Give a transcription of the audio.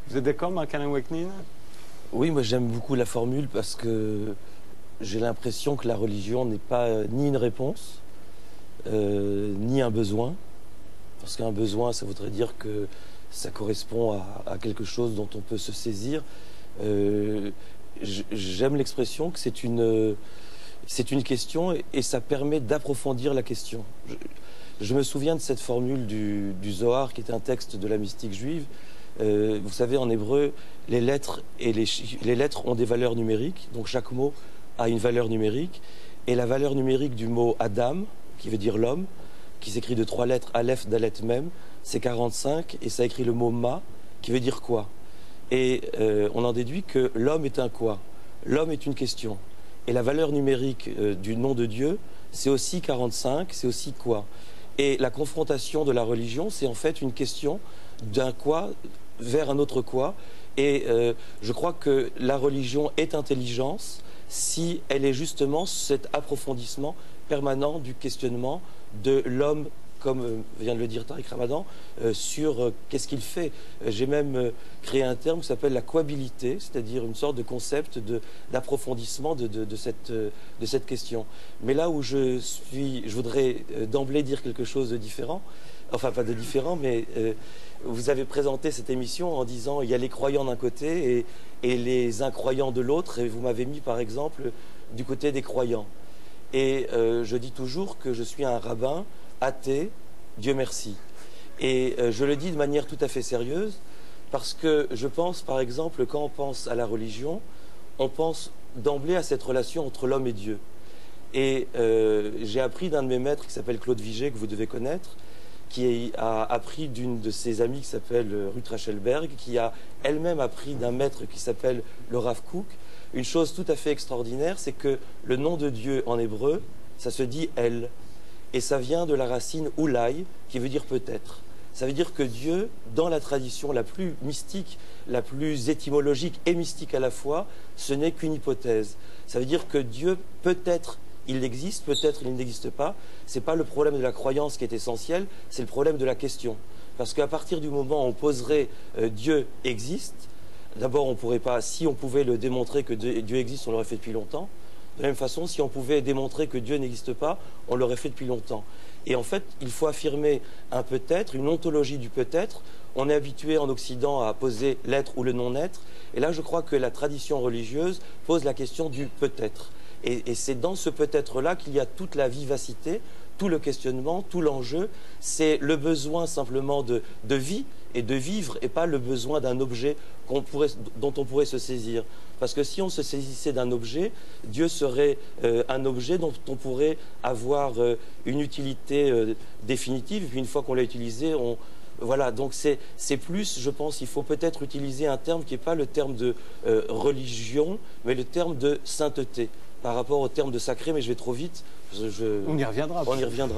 Vous êtes d'accord, Marc-Alain Oueknine? Oui, moi j'aime beaucoup la formule parce que j'ai l'impression que la religion n'est pas ni une réponse, ni un besoin. Parce qu'un besoin, ça voudrait dire que ça correspond à quelque chose dont on peut se saisir. J'aime l'expression que c'est une question et ça permet d'approfondir la question. Je me souviens de cette formule du Zohar, qui est un texte de la mystique juive. Vous savez, en hébreu, les lettres ont des valeurs numériques, donc chaque mot a une valeur numérique. Et la valeur numérique du mot Adam, qui veut dire l'homme, qui s'écrit de 3 lettres, Aleph, Dalet, Mem, c'est 45, et ça écrit le mot Ma, qui veut dire quoi. Et on en déduit que l'homme est un quoi. L'homme est une question. Et la valeur numérique du nom de Dieu, c'est aussi 45, c'est aussi quoi. Et la confrontation de la religion, c'est en fait une question d'un quoi vers un autre quoi. Et je crois que la religion est intelligence si elle est justement cet approfondissement permanent du questionnement de l'homme, comme vient de le dire Tariq Ramadan, sur qu'est-ce qu'il fait. J'ai même créé un terme qui s'appelle la quabilité, c'est-à-dire une sorte de concept d'approfondissement de cette question. Mais là où je voudrais d'emblée dire quelque chose de différent, enfin pas de différent, mais vous avez présenté cette émission en disant il y a les croyants d'un côté et les incroyants de l'autre, et vous m'avez mis par exemple du côté des croyants. Et je dis toujours que je suis un rabbin athée, Dieu merci. Et je le dis de manière tout à fait sérieuse, parce que je pense, par exemple, quand on pense à la religion, on pense d'emblée à cette relation entre l'homme et Dieu. Et j'ai appris d'un de mes maîtres qui s'appelle Claude Vigée, que vous devez connaître, qui a appris d'une de ses amies qui s'appelle Ruth Rachelberg, qui a elle-même appris d'un maître qui s'appelle le Rav Kook. Une chose tout à fait extraordinaire, c'est que le nom de Dieu en hébreu, ça se dit El. Et ça vient de la racine Oulai, qui veut dire peut-être. Ça veut dire que Dieu, dans la tradition la plus mystique, la plus étymologique et mystique à la fois, ce n'est qu'une hypothèse. Ça veut dire que Dieu, peut-être, il existe, peut-être il n'existe pas. Ce n'est pas le problème de la croyance qui est essentiel, c'est le problème de la question. Parce qu'à partir du moment où on poserait Dieu existe, d'abord, on ne pourrait pas, si on pouvait le démontrer que Dieu existe, on l'aurait fait depuis longtemps. De la même façon, si on pouvait démontrer que Dieu n'existe pas, on l'aurait fait depuis longtemps. Et en fait, il faut affirmer un peut-être, une ontologie du peut-être. On est habitué en Occident à poser l'être ou le non-être. Et là, je crois que la tradition religieuse pose la question du peut-être. Et c'est dans ce peut-être-là qu'il y a toute la vivacité, tout le questionnement, tout l'enjeu. C'est le besoin simplement de vie et de vivre, et pas le besoin d'un objet dont on pourrait se saisir. Parce que si on se saisissait d'un objet, Dieu serait un objet dont on pourrait avoir une utilité définitive, et puis une fois qu'on l'a utilisé, voilà, donc c'est plus, je pense, il faut peut-être utiliser un terme qui n'est pas le terme de religion, mais le terme de sainteté, par rapport au terme de sacré, mais je vais trop vite. On y reviendra. On y reviendra.